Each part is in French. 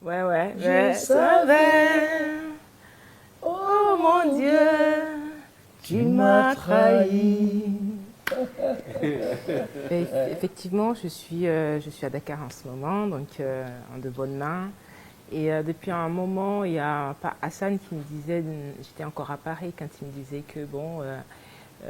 ouais. Je savais, oh mon Dieu, tu m'as trahi. Effectivement, je suis à Dakar en ce moment, donc en de bonnes mains. Et depuis un moment, il y a Hassan qui me disait, j'étais encore à Paris quand il me disait que bon,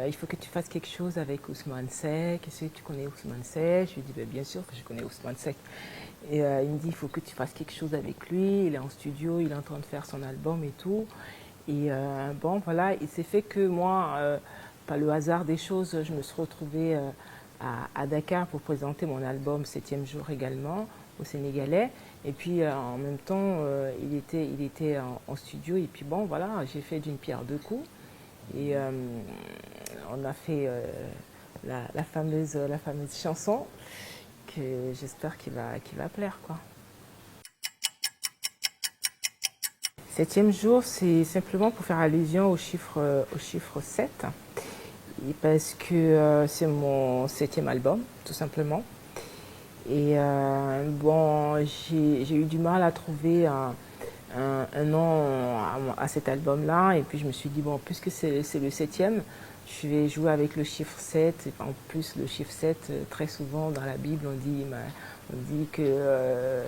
il faut que tu fasses quelque chose avec Ousmane Seck. Est-ce que tu connais Ousmane Seck? Je lui dis bien sûr que je connais Ousmane Seck. Et il me dit il faut que tu fasses quelque chose avec lui. Il est en studio, il est en train de faire son album et tout. Et bon, voilà, il s'est fait que moi, par le hasard des choses, je me suis retrouvée à Dakar pour présenter mon album 7e jour également au Sénégalais. Et puis en même temps, il était en studio. Et puis bon, voilà, j'ai fait d'une pierre deux coups. Et on a fait la fameuse chanson que j'espère qu'il va plaire, quoi. 7e jour, c'est simplement pour faire allusion au chiffre 7. Et parce que c'est mon 7e album, tout simplement. Et bon, j'ai eu du mal à trouver un nom à cet album-là. Et puis je me suis dit, bon, puisque c'est le 7e, je vais jouer avec le chiffre 7. Et en plus, le chiffre 7, très souvent dans la Bible, on dit que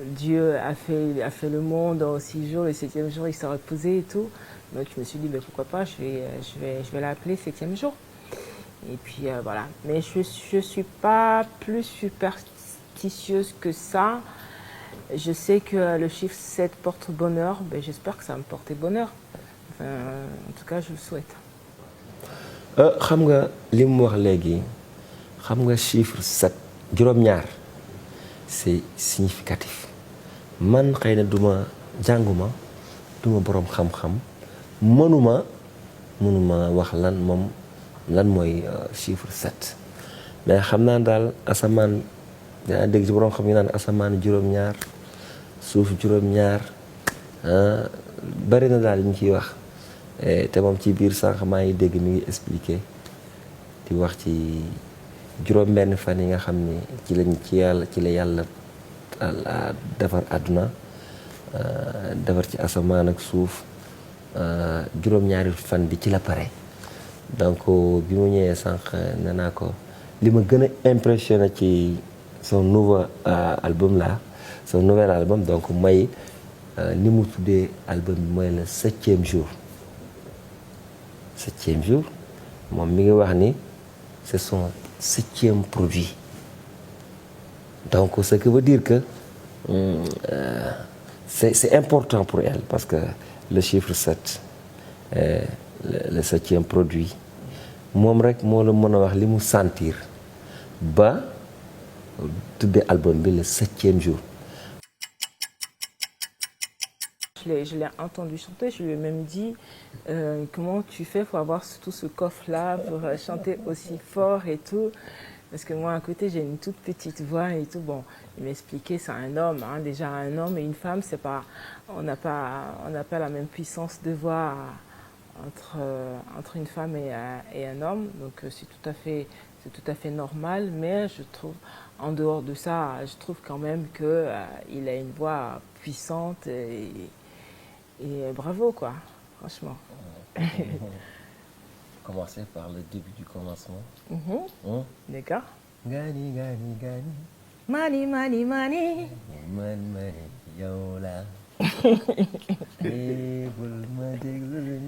Dieu a fait le monde en 6 jours, le 7e jour il s'est reposé et tout. Donc je me suis dit, ben, pourquoi pas, je vais l'appeler 7e jour. Et puis voilà. Mais je ne suis pas plus superstitieuse que ça. Je sais que le chiffre 7 porte bonheur. Ben, j'espère que ça va me porter bonheur. Enfin, en tout cas, je le souhaite. xam nga li mu wax léegi xam nga chiffre 7 juróom-ñaar c'est significatif man xëy na duma jànguma duma boroom xam-xam mënuma wax lan mooy chiffre 7 mais xam naa daal asamaan dinaa dégg ci boroom xam ñu naan asamaan juróom-ñaar suuf juróom-ñaar bari na daal ñu ciy wax te moom ci biir sànq maa ngi dégg mi ngi expliqué di wax ci juróom-benn fan yi nga xam ni ci la yàlla defar àdduna defar ci asamaan ak suuf juróom-ñaari fan bi ci la pare donc bi mu ñëwee sànq nee naa ko li ma gën a impressionné ci son nouveau album là son nouvel album donc mooy ni mu tuddee album bi mooy le 7e jour 7e jour moom mi ngi wax ni c'est son 7e produit donc ce qui veut dire que c'est important pour elle parce que le chiffre 7 le 7e produit moom rek moo la mën a wax li mu sentir ba tuddee album bi le 7e jour. Je l'ai entendu chanter, je lui ai même dit comment tu fais pour avoir tout ce coffre-là, pour chanter aussi fort et tout. Parce que moi, à côté, j'ai une toute petite voix et tout. Bon, il m'expliquait, c'est un homme. Hein. Déjà, un homme et une femme, c'est pas, on n'a pas la même puissance de voix entre une femme et un homme. Donc, c'est tout à fait normal. Mais je trouve, en dehors de ça, je trouve quand même qu'il a une voix puissante et bravo, quoi, franchement. Commencer par le début du commencement. D'accord. Gani, gani, gani. Mani, mani, mani. Man, mani, yow la. bul ma déglu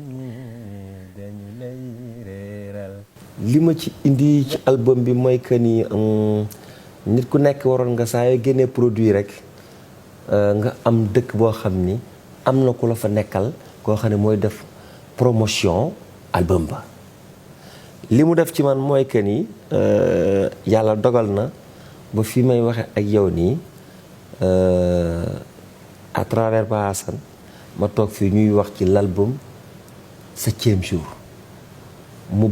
dañu lay reeral. li ma ci indi ci album bi mooy que ni nit ku nekk waroon nga saa yoo génnee produit rek nga am dëkk boo xam ni am na ku la fa nekkal koo xam ne mooy def promotion album ba. li mu def ci man mooy que ni yàlla dogal na ba fi may waxe ak yow nii à travers Ba Hassan ma toog fii ñuy wax ci l'album 7e jour mu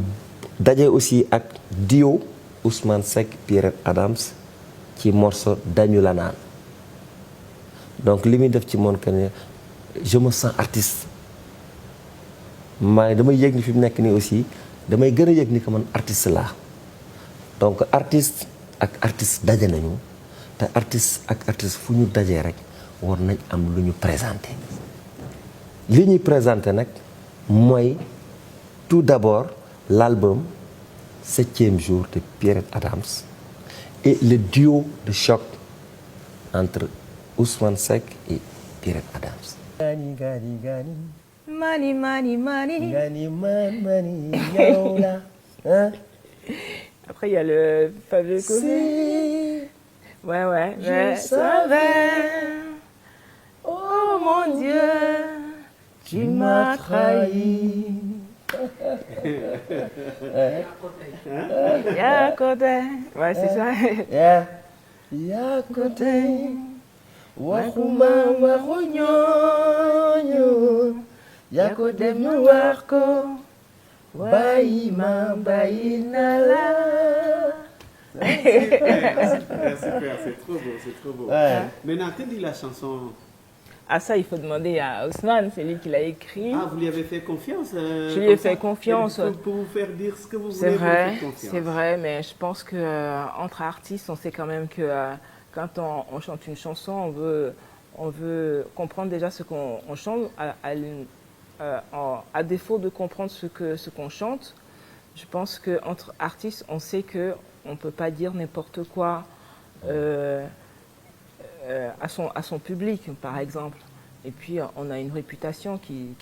daje aussi ak duo Ousmane Seck Pierre Adams ci morceau dañu la naan donc li muy def ci moom que ne je me sens artiste damay yëg ni fi mu nekk nii aussi damay gën a yëg ni que man artiste laa donc artiste ak artiste daje nañu te artiste ak artiste fu ñu dajee rek war nañ am lu ñu présenté li ñuy présenté nag mooy tout d'abord l'album 7e jour de Pierrette Adams et le duo de choc entre Ousmane Seck et Pierrette Adams. Gani gani gani. Mani mani mani. Gani mani yow la. Après il y a le fameux Si ouais. je savais, oh mon Dieu, tu m'as trahi. Yaa ko tey. Ouais, c'est ça. yaa ko tey waxuma waxu ñooñu yaa ko def ñu wax ko bàyyi ma bàyyi na la. Super, c'est trop beau. Ouais. Maintenant, que dit la chanson? Ah ça, il faut demander à Ousmane, c'est lui qui l'a écrit. Ah, vous lui avez fait confiance Je lui ai fait confiance. Pour vous faire dire ce que vous C'est voulez, vrai, vous faites confiance. c'est vrai, mais je pense que entre artistes, on sait quand même que quand on chante une chanson, on veut comprendre déjà ce qu'on chante, à défaut de comprendre ce qu'on chante. Je pense que entre artistes, on sait que on peut pas dire n'importe quoi à son public, par exemple. Et puis, on a une réputation qui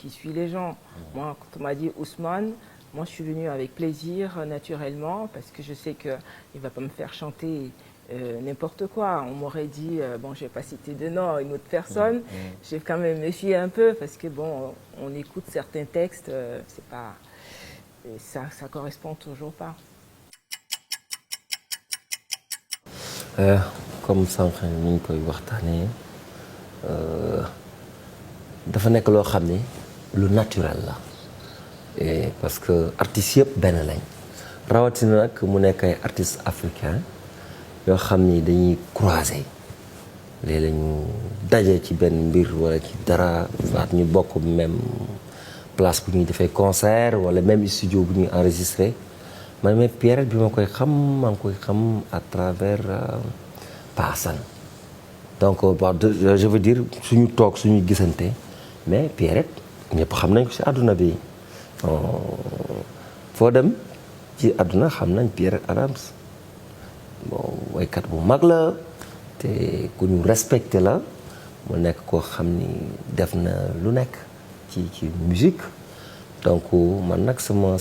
suit les gens. Moi, quand on m'a dit Ousmane, moi, je suis venue avec plaisir, naturellement, parce que je sais qu'il ne va pas me faire chanter n'importe quoi. On m'aurait dit, bon, je ne vais pas citer de nom, une autre personne. J'ai quand même méfié un peu, parce que, bon, on écoute certains textes, c'est pas... Ça correspond toujours pas. Comme sànq ni ñu koy waxtaanee dafa nekk loo xam ni lu naturel la et parce que artistes yëpp benn lañ rawatina nag mu nekk ay artistes africains yoo xam ni dañuy croiser léeg-léeg ñu daje ci benn mbir wala ci dara waat ñu bokk même place bu ñuy defee concert wala même studio bu ñuy enregistré man mais Pierrette bi ma koy xam maa ngi koy xam à travers Pa Assane donc je veux dire suñu toog suñu gisante mais Pierrette ñëpp xam nañ ko ci àdduna bi foo dem ci àdduna xam nañ Pierrette Adams bon waykat bu mag la te ku ñu respecté la mu nekk koo xam ni def na lu nekk ci musique donc man nag sama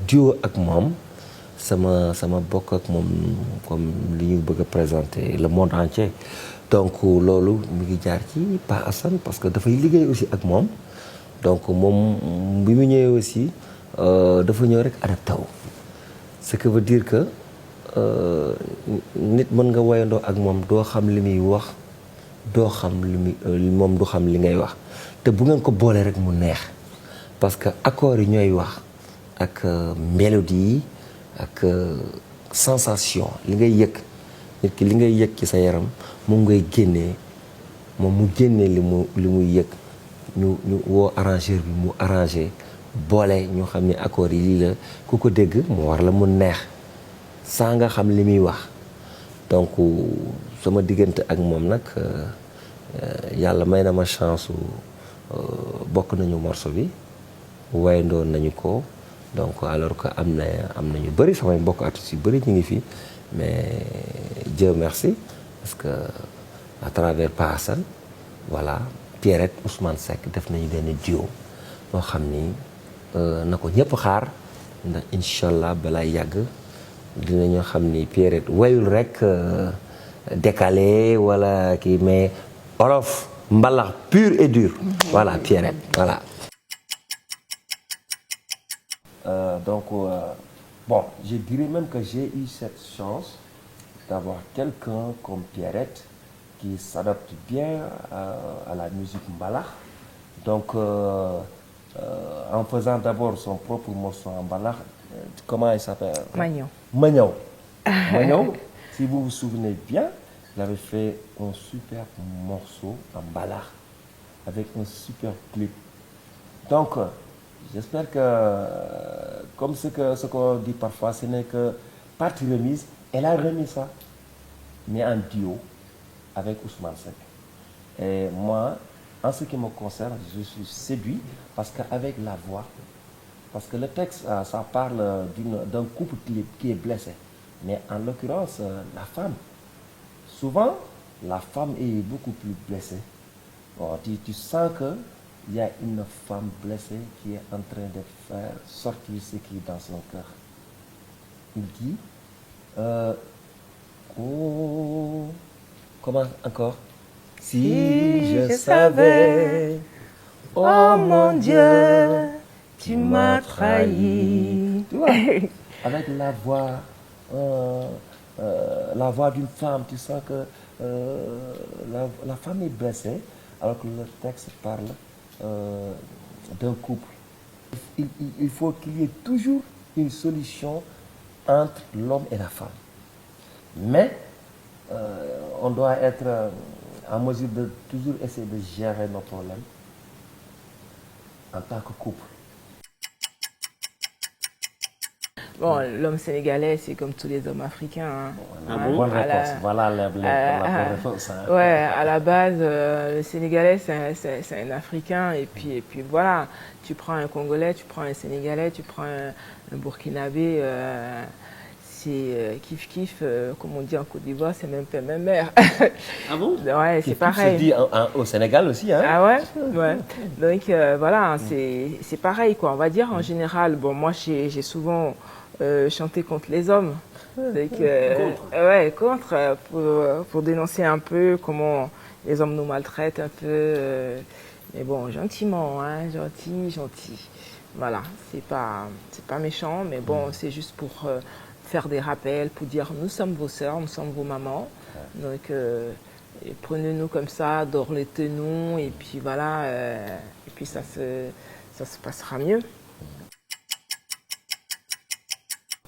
duo ak moom sama bokk ak moom comme li ñu bëgg a présenter le monde entier donc loolu mi ngi jaar ci Pa Assane parce que dafay liggéey aussi ak moom donc moom bi mu ñëwee aussi dafa ñëw rek adapté wu ce qui veut dire que nit mën nga woyandoo ak moom doo xam li muy wax doo xam li muy moom du xam li ngay wax te bu ngeen ko boolee rek mu neex parce que accords yi ñooy wax ak mélodie yi ak sensation li ngay yëg nit ki li ngay yëg ci sa yaram moom ngay génnee moom mu génnee li muy yëg ñu woo arrangeur bi mu arrangé boole ñu xam ni accords yi lii la ku ko dégg mu war la mu neex saa nga xam li muy wax donc sama diggante ak moom nag yàlla may na ma chance bokk nañu morceau bi wayandoon nañu ko donc alors que am na ñu bëri samay mbokk artistes yu bëri ñu ngi fi mais Dieu merci parce que à travers Pa Assane voilà Pierrette Ousmane Seck def nañu benn duo moo xam ni na ko ñëpp xaar ndax incha allah balay yàgg dinañu xam ni Pierrette wayul rek décalé wala kii mais olof mbalax pur et dur voilà Pierrette voilà. Bon, je dirais même que j'ai eu cette chance d'avoir quelqu'un comme Pierrette qui s'adapte bien à la musique mbalax. Donc, en faisant d'abord son propre morceau en mbalax, comment il s'appelle? Magnon. Magnon. Magnon, si vous vous souvenez bien, il avait fait un super morceau en mbalax avec un super clip. Donc, j'espère que, comme ce qu'on dit parfois, ce n'est que partie remise. Elle a remis ça, mais en duo avec Ousmane Seck. Et moi, en ce qui me concerne, je suis séduit parce qu'avec la voix, parce que le texte, ça parle d'un couple qui est blessé. Mais en l'occurrence, la femme, souvent, la femme est beaucoup plus blessée. Bon, tu sens qu'il y a une femme blessée qui est en train de faire sortir ce qui est dans son cœur. Il dit, oh, comment encore? Si je savais, oh mon Dieu, tu m'as trahi. Tu vois, avec la voix d'une femme, tu sens que la femme est blessée, alors que le texte parle d'un couple. Il faut qu'il y ait toujours une solution entre l'homme et la femme. Mais on doit être en mesure de toujours essayer de gérer nos problèmes en tant que couple. Bon, l'homme sénégalais, c'est comme tous les hommes africains. Hein. Ah bon? Bonne réponse. Voilà la bonne réponse. Hein. Ouais, à la base, le Sénégalais, c'est un Africain. Et puis voilà, tu prends un Congolais, tu prends un Sénégalais, tu prends un Burkinabé. C'est kiff-kiff, comme on dit en Côte d'Ivoire, c'est même père, même mère. Ah bon? Ouais, c'est pareil. Se dit au Sénégal aussi. Hein? Ah ouais, ouais. Donc voilà, c'est pareil, quoi. On va dire en général, bon, moi j'ai souvent chanté contre les hommes. Donc, ouais, contre, pour dénoncer un peu comment les hommes nous maltraitent un peu. Mais bon, gentiment, hein, gentil. Voilà, c'est pas méchant, mais bon, c'est juste pour faire des rappels, pour dire nous sommes vos sœurs, nous sommes vos mamans. Donc, prenez-nous comme ça, dorlotez-nous, et puis voilà, et puis ça se passera mieux.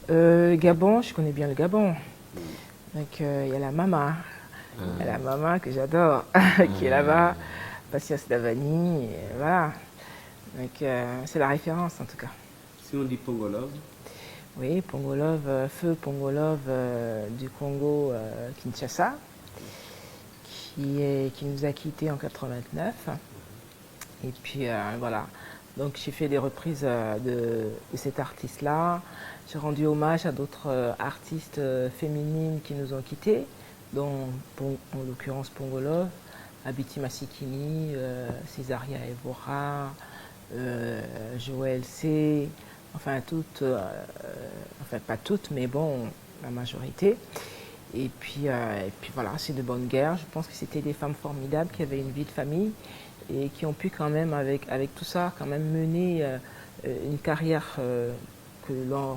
Gabon, je connais bien le Gabon. Donc, il y a la maman. Il y a la maman que j'adore, qui est là-bas, Patience Davani, et voilà. Donc, c'est la référence en tout cas. Si on dit Pongolov? Oui, Pongolov, feu Pongolov du Congo, Kinshasa, qui nous a quittés en 89. Et puis voilà, donc j'ai fait des reprises de cet artiste-là. J'ai rendu hommage à d'autres artistes féminines qui nous ont quittés, dont en l'occurrence Pongolov, Abiti Masikini, Césaria Evora, Joël C. Enfin toutes, enfin pas toutes, mais bon, la majorité. Et puis voilà, c'est de bonne guerre. Je pense que c'était des femmes formidables qui avaient une vie de famille et qui ont pu quand même, avec tout ça, quand même mener une carrière que l'on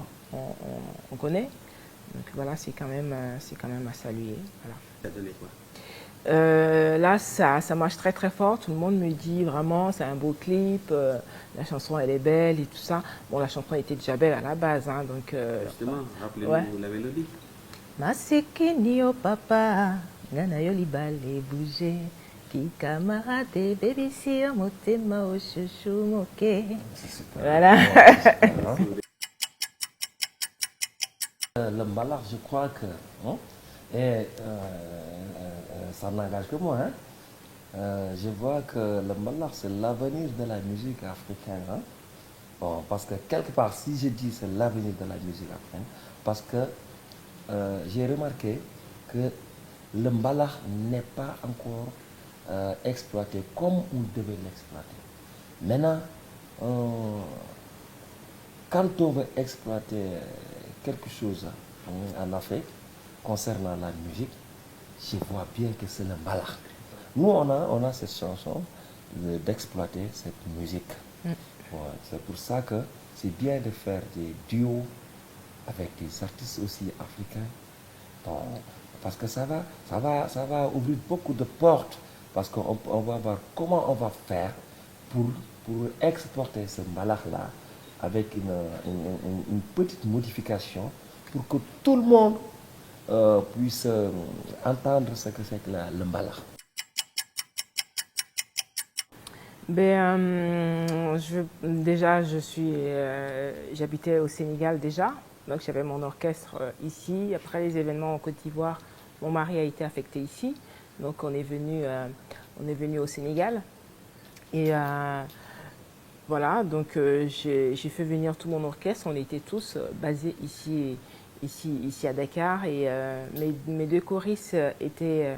connaît. Donc voilà, c'est quand même à saluer. Voilà. Ça a donné quoi? Là, ça marche très très fort. Tout le monde me dit vraiment, c'est un beau clip. La chanson, elle est belle et tout ça. Bon, la chanson était déjà belle à la base, hein, donc. Justement, rappelez-nous ouais. la mélodie. Masekeni o papa, ngana yo libale bouger, ki camarade baby si motema o chouchou moke. Voilà. Le mbalax, je crois que ça n'engage que moi. Hein? Je vois que le mbalax, c'est l'avenir de la musique africaine. Hein? Bon, parce que quelque part, si je dis c'est l'avenir de la musique africaine, parce que j'ai remarqué que le mbalax n'est pas encore exploité comme on devait l'exploiter. Maintenant, quand on veut exploiter quelque chose en Afrique concernant la musique, je vois bien que c'est le mbalax. Nous, on a cette chanson d'exploiter cette musique. Ouais, c'est pour ça que c'est bien de faire des duos avec des artistes aussi africains. Donc, parce que ça va ouvrir beaucoup de portes. Parce qu'on va voir comment on va faire pour exporter ce mbalax-là avec une petite modification pour que tout le monde puisse entendre ce que c'est que le mbalax. J'habitais au Sénégal déjà, donc j'avais mon orchestre ici. Après les événements en Côte d'Ivoire, mon mari a été affecté ici. Donc on est venu au Sénégal. Et voilà, donc j'ai fait venir tout mon orchestre. On était tous basés ici à Dakar. Et mes deux choristes étaient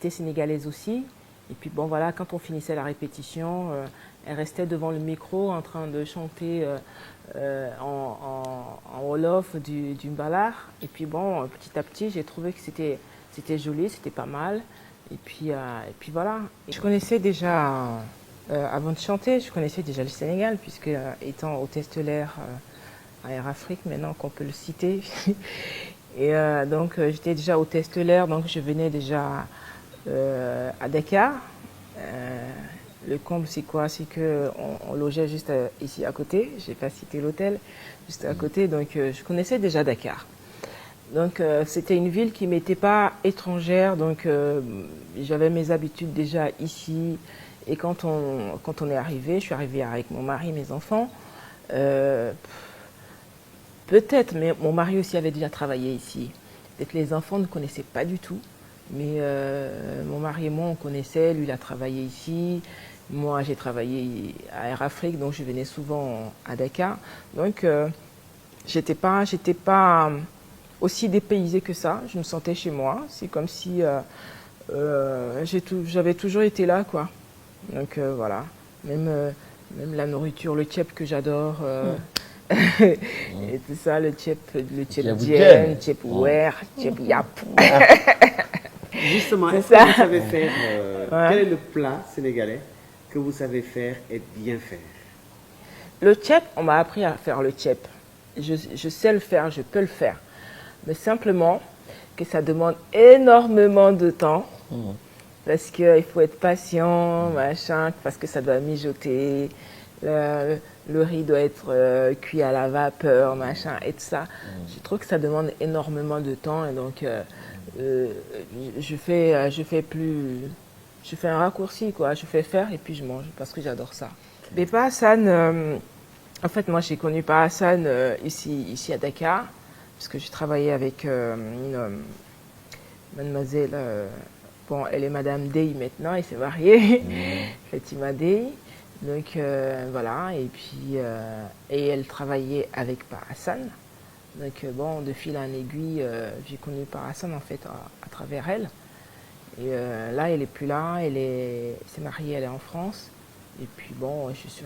sénégalaises aussi. Et puis bon voilà, quand on finissait la répétition, elles restaient devant le micro en train de chanter en Wolof du Mbalar. Et puis bon, petit à petit, j'ai trouvé que c'était joli, c'était pas mal. Et puis voilà. Je connaissais déjà, avant de chanter, je connaissais déjà le Sénégal, puisque étant hôtesse de l'air à Air Afrique, maintenant qu'on peut le citer. Et donc j'étais déjà hôtesse de l'air, donc je venais déjà à Dakar. Le comble, c'est quoi? C'est qu'on logeait juste ici à côté. Je n'ai pas cité l'hôtel, juste à côté. Donc, je connaissais déjà Dakar. Donc, c'était une ville qui ne m'était pas étrangère. Donc, j'avais mes habitudes déjà ici. Et quand on est arrivé, je suis arrivée avec mon mari, mes enfants. Peut-être, mais mon mari aussi avait déjà travaillé ici. Peut-être les enfants ne connaissaient pas du tout. Mais mon mari et moi, on connaissait. Lui, il a travaillé ici. Moi, j'ai travaillé à Air Afrique, donc je venais souvent à Dakar. Donc, j'étais pas aussi dépaysée que ça. Je me sentais chez moi. C'est comme si j'avais toujours été là, quoi. Donc, voilà. Même la nourriture, le tchèp que j'adore. Et tout ça, le tchèp dien, le tchèp ouer, le tchèp yap. Justement, est-ce que vous savez faire... Quel est le plat sénégalais que vous savez faire et bien faire? Le tchèp, on m'a appris à faire le tchèp. Je sais le faire, je peux le faire. Mais simplement que ça demande énormément de temps. Parce qu'il faut être patient, machin, parce que ça doit mijoter. Le riz doit être cuit à la vapeur, machin, et tout ça. Je trouve que ça demande énormément de temps. Et donc... je fais un raccourci, quoi. Je fais faire et puis je mange parce que j'adore ça. Mais Pa Hassan, en fait, moi j'ai connu Pa Hassan ici à Dakar, parce que j'ai travaillé avec une mademoiselle, bon, elle est Madame Dey maintenant, elle s'est mariée, Fatima Dey. Donc voilà, et puis et elle travaillait avec Pa Hassan. Donc bon, de fil en aiguille, j'ai connu Pa Hassan en fait à travers elle. Et là, elle est plus là, elle s'est mariée, elle est en France. Et puis bon, je suis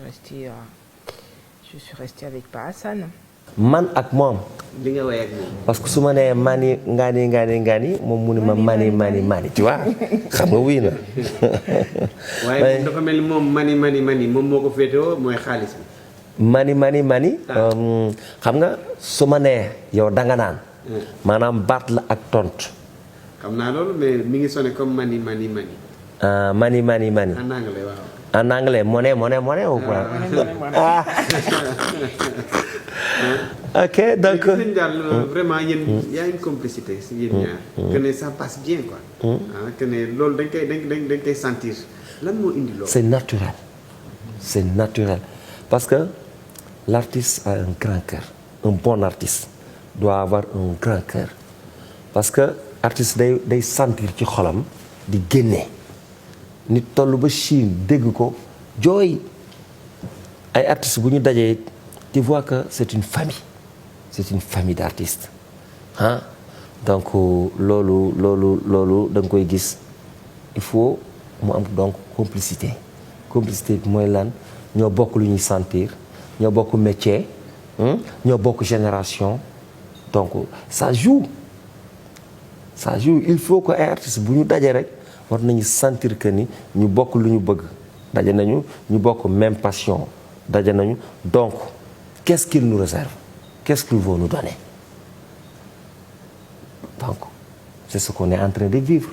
restée avec Pa Hassan. man ak moom. li nga woy ak moom. parce que su ma nee mani ngani moom mu ne ma mani tu vois xam nga wuy na. waaye dafa mel ni moom mani moom moo ko féetewoo mooy xaalis bi. mani xam nga su ma nee yow danga naan maanaam baat la ak tontu. xam naa loolu mais mi ngi sonné comme mani. mani. en anglais waaw. en anglais monnaie ou quoi? Ah. Ok, donc vraiment il y a une complicité si yéen ñaar. Que ne ça passe bien quoi. Que ne loolu dañ koy sentir. Lan moo indi loolu? C'est naturel parce que l'artiste a un grand cœur. Un bon artiste doit avoir un grand cœur parce que artiste day sentir ci xolam di génne. nit toll ba Chine dégg ko jooy ay artistes bu ñu dajee tu vois que c'est une famille d'artistes ah donc loolu da nga koy gis il faut mu am donc complicité bi mooy lan ñoo bokk lu ñuy sentir ñoo bokk métier ñoo bokk génération donc ça joue il faut que ay artistes bu ñu dajee rek war nañu sentir que ni ñu bokk lu ñu bëgg daje nañu ñu bokk même passion daje nañu donc qu'est-ce qu'il nous réserve qu'est-ce qu'il veut nous donner donc c'est ce qu'on est en train de vivre.